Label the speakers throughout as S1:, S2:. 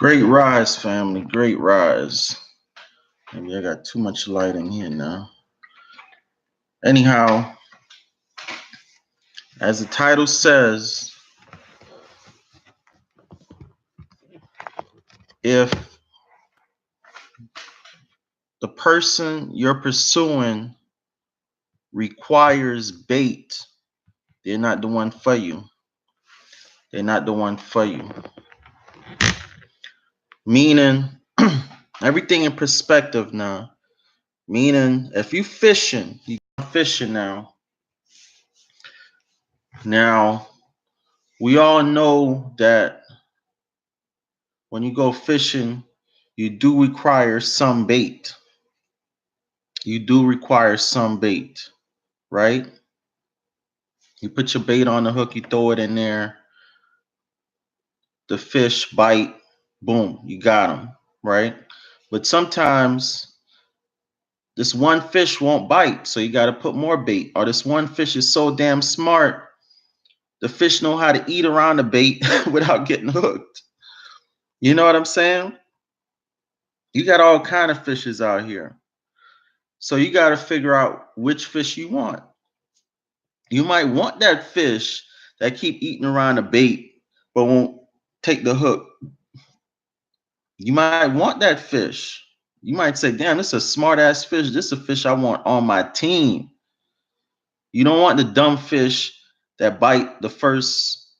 S1: Great rise, family. Great rise. Maybe I got too much light in here now. Anyhow, as the title says, if the person you're pursuing requires bait, they're not the one for you. They're not the one for you. Meaning, everything in perspective now. Meaning, if you fishing now. Now, we all know that when you go fishing, you do require some bait. You do require some bait, right? You put your bait on the hook, you throw it in there, the fish bite, boom, you got them, right? But sometimes this one fish won't bite, so you got to put more bait. Or this one fish is so damn smart, the fish know how to eat around the bait without getting hooked. You know what I'm saying? You got all kind of fishes out here. So you got to figure out which fish you want. You might want that fish that keep eating around the bait but won't take the hook. You might want that fish. You might say, damn, this is a smart ass fish. This is a fish I want on my team. You don't want the dumb fish that bite the first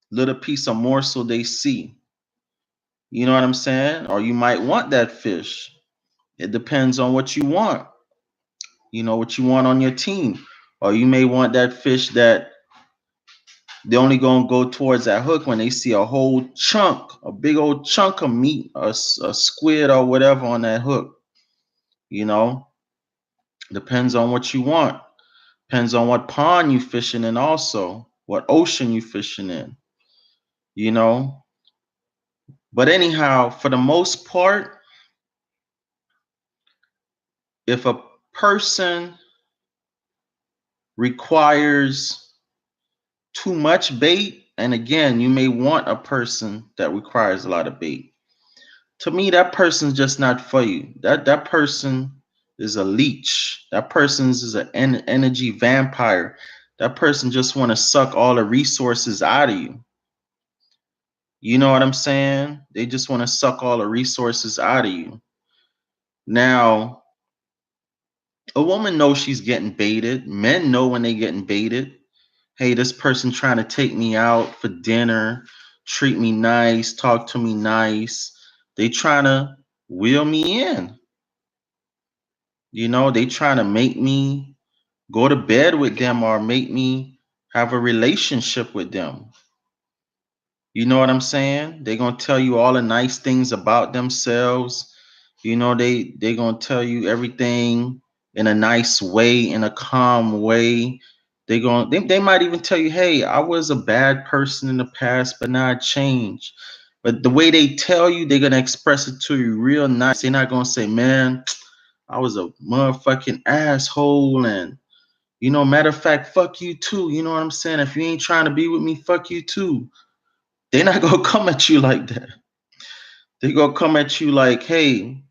S1: little piece of morsel they see. You know what I'm saying? Or you might want that fish. It depends on what you want. You know what you want on your team. Or you may want that fish that they only gonna go towards that hook when they see a whole chunk, a big old chunk of meat, a squid or whatever on that hook. You know, depends on what you want. Depends on what pond you fishing in, also what ocean you fishing in. You know, but anyhow, for the most part, if a person requires too much bait, and again, you may want a person that requires a lot of bait. To me, that person's just not for you. That person is a leech. That person is an energy vampire. That person just want to suck all the resources out of you. You know what I'm saying? They just want to suck all the resources out of you. Now, a woman knows she's getting baited. Men know when they getting baited. Hey, this person trying to take me out for dinner, treat me nice, talk to me nice. They trying to wheel me in. You know, they trying to make me go to bed with them or make me have a relationship with them. You know what I'm saying? They're going to tell you all the nice things about themselves. You know, they going to tell you everything in a nice way, in a calm way. They might even tell you, hey, I was a bad person in the past, but now I changed. But the way they tell you, they're going to express it to you real nice. They're not going to say, man, I was a motherfucking asshole. And, you know, matter of fact, fuck you too. You know what I'm saying? If you ain't trying to be with me, fuck you too. They're not going to come at you like that. They're going to come at you like, hey,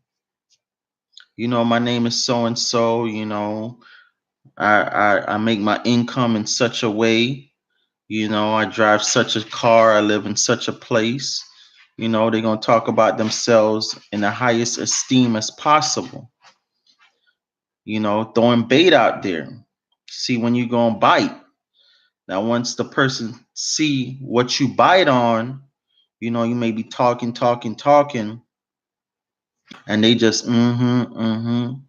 S1: you know, my name is so and so, you know, I make my income in such a way, you know, I drive such a car, I live in such a place. You know, they're going to talk about themselves in the highest esteem as possible. You know, throwing bait out there. See when you going to bite. Now, once the person see what you bite on, you know, you may be talking, and they just, and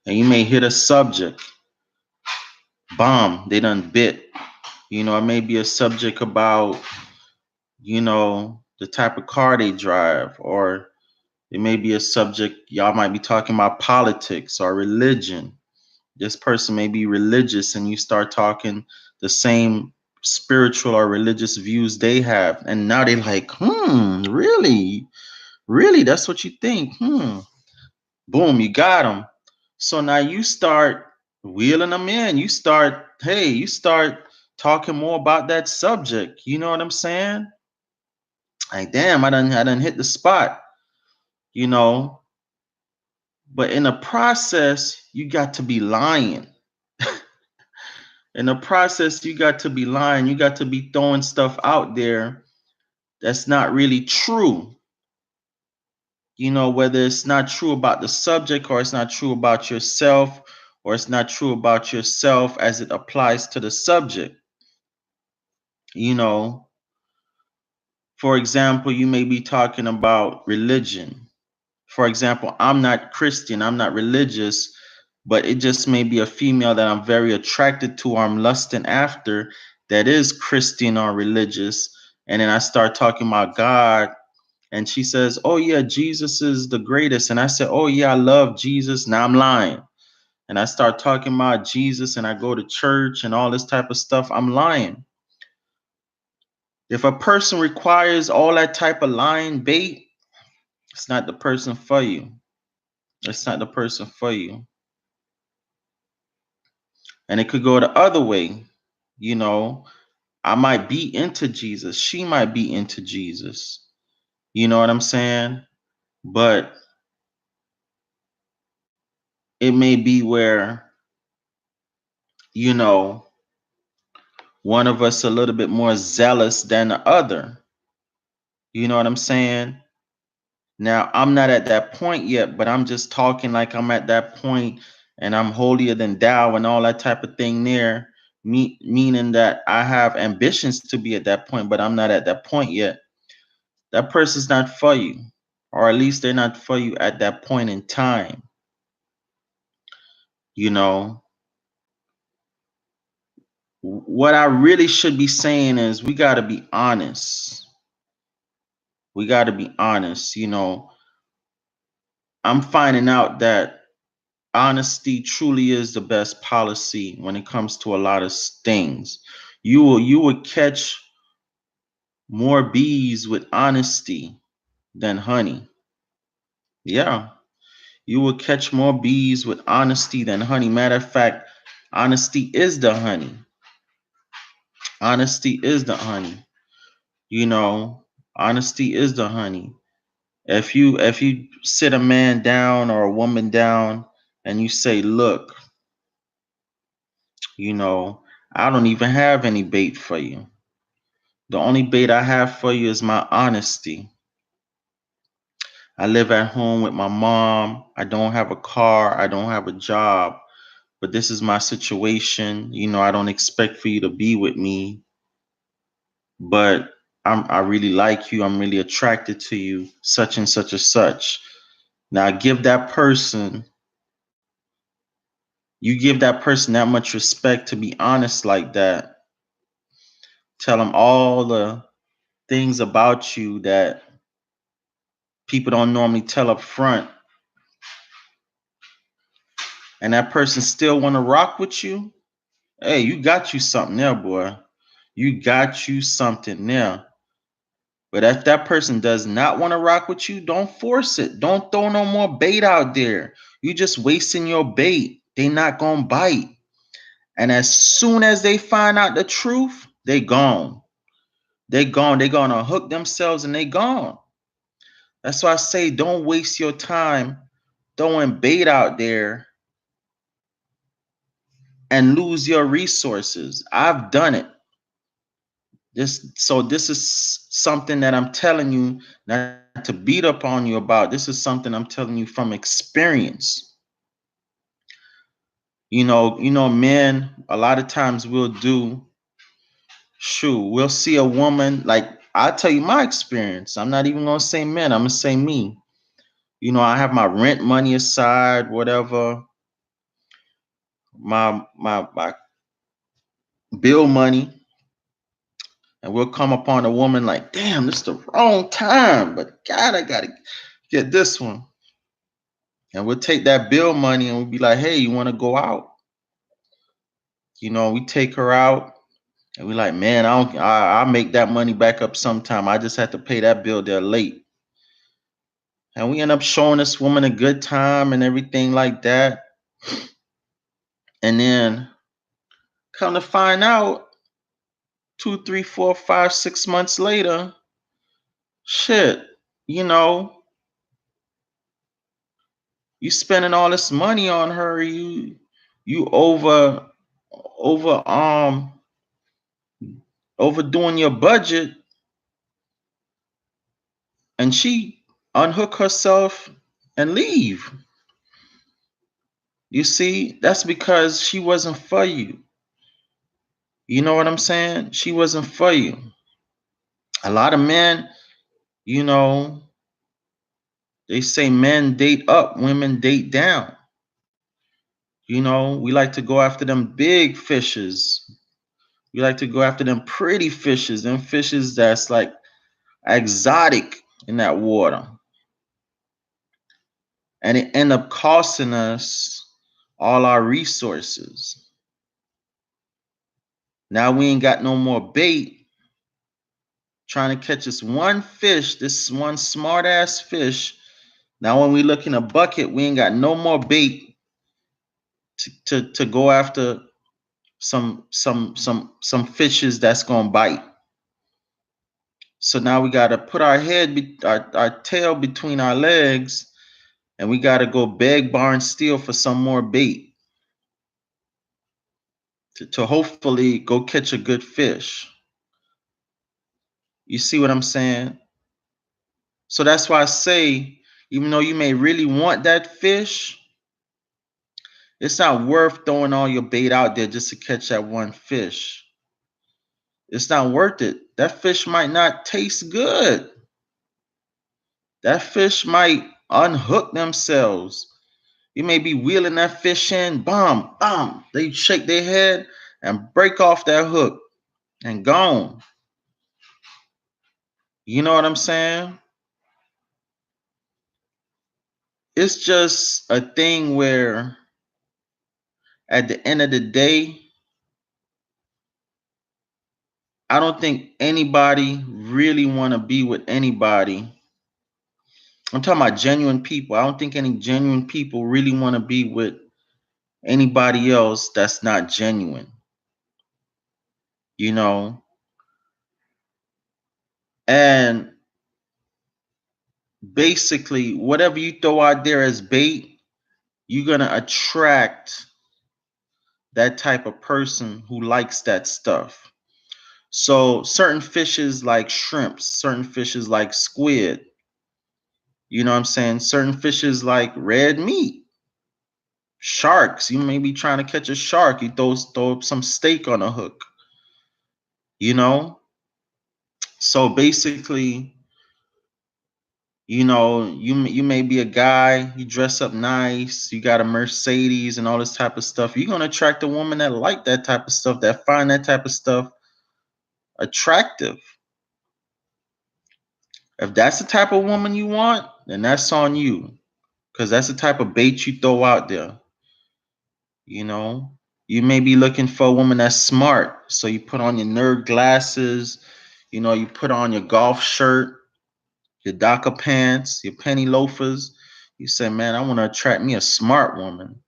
S1: you may hit a subject. Bomb, they done bit. You know, it may be a subject about, you know, the type of car they drive, or it may be a subject, y'all might be talking about politics or religion. This person may be religious and you start talking the same spiritual or religious views they have. And now they're like, really? Really? That's what you think? Boom, you got them. So now you start wheeling them in. You start talking more about that subject. You know what I'm saying? Like, damn, I done hit the spot, you know. But in the process, you got to be lying. In the process, you got to be lying. You got to be throwing stuff out there that's not really true. You know, whether it's not true about the subject, or it's not true about yourself, or it's not true about yourself as it applies to the subject. You know, for example, you may be talking about religion. For example, I'm not Christian, I'm not religious, but it just may be a female that I'm very attracted to or I'm lusting after that is Christian or religious. And then I start talking about God, and she says, "Oh, yeah, Jesus is the greatest." And I said, "Oh, yeah, I love Jesus." Now I'm lying. And I start talking about Jesus and I go to church and all this type of stuff. I'm lying. If a person requires all that type of lying bait, it's not the person for you. It's not the person for you. And it could go the other way. You know, I might be into Jesus. She might be into Jesus. You know what I'm saying? But it may be where, you know, one of us a little bit more zealous than the other. You know what I'm saying? Now, I'm not at that point yet, but I'm just talking like I'm at that point and I'm holier than thou and all that type of thing there, meaning that I have ambitions to be at that point, but I'm not at that point yet. That person's not for you, or at least they're not for you at that point in time. You know, what I really should be saying is we got to be honest. We got to be honest. You know, I'm finding out that honesty truly is the best policy when it comes to a lot of things. You will catch more bees with honesty than honey. Yeah, you will catch more bees with honesty than honey. Matter of fact, honesty is the honey. Honesty is the honey. You know, honesty is the honey. If you sit a man down or a woman down and you say, "Look, you know, I don't even have any bait for you. The only bait I have for you is my honesty. I live at home with my mom. I don't have a car. I don't have a job. But this is my situation. You know, I don't expect for you to be with me, but I really like you. I'm really attracted to you, such and such and such." Now, you give that person that much respect to be honest like that. Tell them all the things about you that people don't normally tell up front, and that person still want to rock with you. Hey, you got you something there, boy. You got you something there. But if that person does not want to rock with you, don't force it. Don't throw no more bait out there. You just wasting your bait. They not gonna bite. And as soon as they find out the truth, they gone. They gone. They gonna hook themselves and they gone. That's why I say don't waste your time throwing bait out there and lose your resources. I've done it. This is something that I'm telling you not to beat up on you about. This is something I'm telling you from experience. Men a lot of times we'll see a woman, like I'll tell you my experience. I'm not even gonna say men, I'm gonna say me. I have my rent money aside, whatever, my bill money, and we'll come upon a woman like, damn, this is the wrong time, but God, I gotta get this one. And we'll take that bill money and we'll be like, hey, you want to go out? We take her out and we're like, man, I'll make that money back up sometime. I just have to pay that bill there late. And we end up showing this woman a good time and everything like that. And then come to find out 2, 3, 4, 5, 6 months later, Shit, you know, you spending all this money on her, you over overdoing your budget, and she unhook herself and leave. You see, that's because she wasn't for you. You know what I'm saying? She wasn't for you. A lot of men, you know, they say men date up, women date down. You know, we like to go after them big fishes. We like to go after them pretty fishes, them fishes that's like exotic in that water. And it end up costing us all our resources. Now we ain't got no more bait trying to catch this one fish, this one smart ass fish. Now when we look in a bucket, we ain't got no more bait to go after some fishes that's gonna bite. So now we gotta put our our tail between our legs, and we gotta go beg, barn, steal for some more bait to hopefully go catch a good fish. You see what I'm saying? So that's why I say, even though you may really want that fish, it's not worth throwing all your bait out there just to catch that one fish. It's not worth it. That fish might not taste good. That fish might unhook themselves. You may be wheeling that fish in, bomb, bomb. They shake their head and break off that hook and gone. You know what I'm saying? It's just a thing where at the end of the day, I don't think anybody really want to be with anybody. I'm talking about genuine people. I don't think any genuine people really want to be with anybody else that's not genuine. You know? And basically, whatever you throw out there as bait, you're going to attract that type of person who likes that stuff. So, certain fishes like shrimps, certain fishes like squid, you know what I'm saying? Certain fishes like red meat. Sharks, you may be trying to catch a shark, you throw some steak on a hook, you know? So basically, you may be a guy, you dress up nice, you got a Mercedes and all this type of stuff. You're gonna attract a woman that like that type of stuff, that find that type of stuff attractive. If that's the type of woman you want, then that's on you, because that's the type of bait you throw out there. You know, you may be looking for a woman that's smart, so you put on your nerd glasses, you put on your golf shirt, your Docker pants, your penny loafers. You say, man, I want to attract me a smart woman.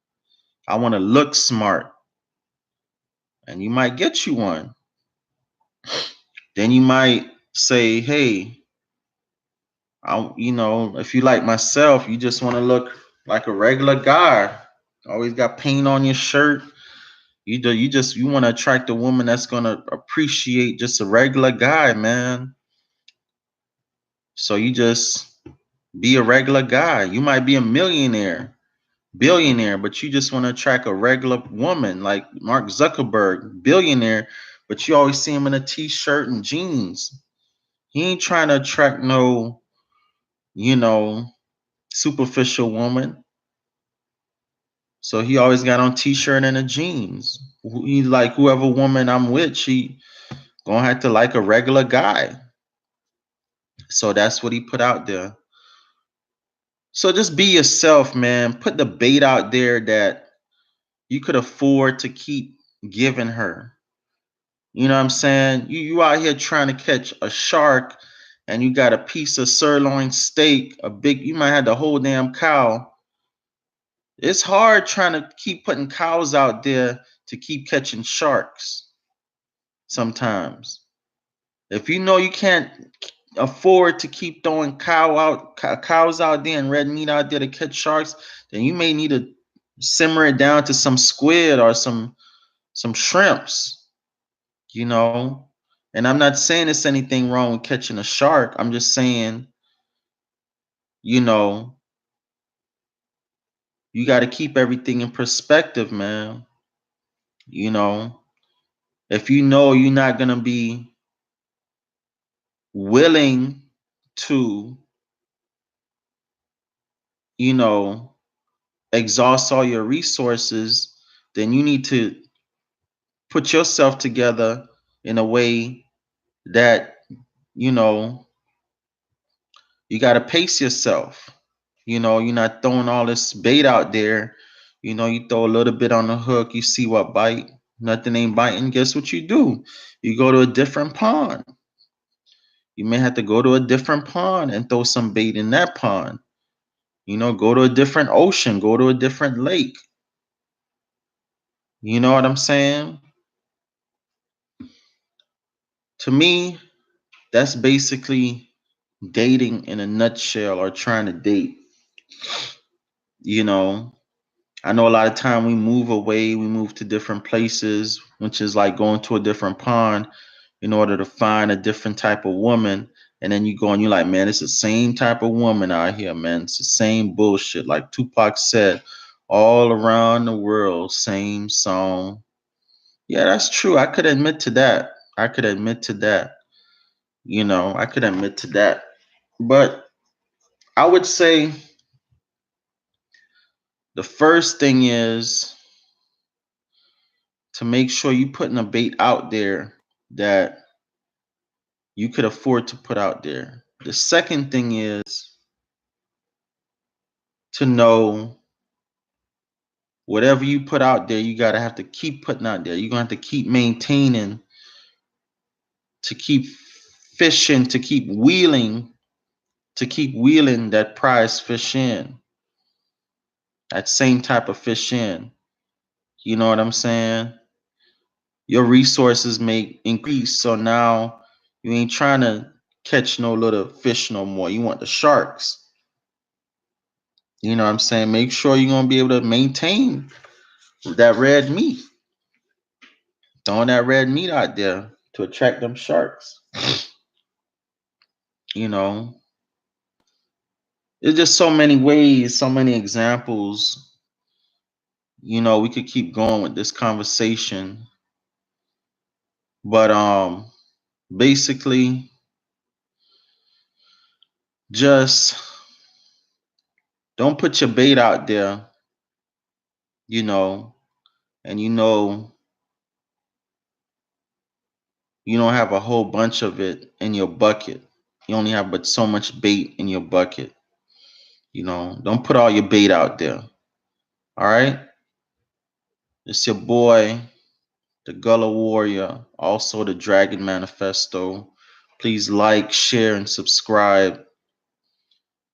S1: I want to look smart. And you might get you one. Then you might say, hey, if you like myself, you just want to look like a regular guy. Always got paint on your shirt. You want to attract a woman that's gonna appreciate just a regular guy, man. So you just be a regular guy. You might be a millionaire, billionaire, but you just want to attract a regular woman like Mark Zuckerberg, billionaire, but you always see him in a t-shirt and jeans. He ain't trying to attract no, you know, superficial woman. So he always got on t-shirt and a jeans. He like whoever woman I'm with, she gonna have to like a regular guy. So that's what he put out there. So just be yourself, man. Put the bait out there that you could afford to keep giving her. You know what I'm saying? You out here trying to catch a shark and you got a piece of sirloin steak, you might have the whole damn cow. It's hard trying to keep putting cows out there to keep catching sharks sometimes. If you know you can't afford to keep throwing cows out there and red meat out there to catch sharks, then you may need to simmer it down to some squid or some shrimps, you know. And I'm not saying there's anything wrong with catching a shark. I'm just saying, you know, you got to keep everything in perspective, man. You know, if you know you're not going to be willing to, you know, exhaust all your resources, then you need to put yourself together in a way that, you know, you got to pace yourself. You know, you're not throwing all this bait out there. You know, you throw a little bit on the hook, you see what bite. Nothing ain't biting. Guess what you do? You go to a different pond. You may have to go to a different pond and throw some bait in that pond. You know, go to a different ocean, go to a different lake. You know what I'm saying? To me, that's basically dating in a nutshell, or trying to date. You know, I know a lot of time we move away, we move to different places, which is like going to a different pond in order to find a different type of woman. And then you go and you're like, man, it's the same type of woman out here, man. It's the same bullshit. Like Tupac said, all around the world, same song. Yeah, that's true. I could admit to that. I could admit to that. You know, I could admit to that. But I would say the first thing is to make sure you're putting a bait out there that you could afford to put out there. The second thing is to know whatever you put out there, you got to have to keep putting out there. You're going to have to keep maintaining, to keep fishing, to keep wheeling that prize fish in, that same type of fish in. You know what I'm saying? Your resources may increase. So now you ain't trying to catch no little fish no more. You want the sharks. You know what I'm saying? Make sure you're going to be able to maintain that red meat. Throwing that red meat out there to attract them sharks. You know, there's just so many ways, so many examples. You know, we could keep going with this conversation. But basically just don't put your bait out there, you know, and you don't have a whole bunch of it in your bucket. You only have but so much bait in your bucket. You know, don't put all your bait out there. All right? It's your boy, the Gullah Warrior, also the Dragon Manifesto. Please like, share, and subscribe.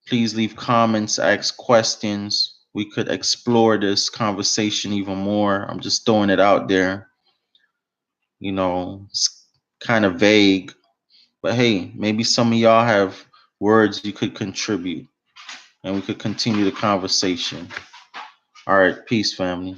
S1: Please leave comments, ask questions. We could explore this conversation even more. I'm just throwing it out there. You know, it's kind of vague. But hey, maybe some of y'all have words you could contribute and we could continue the conversation. All right, peace, family.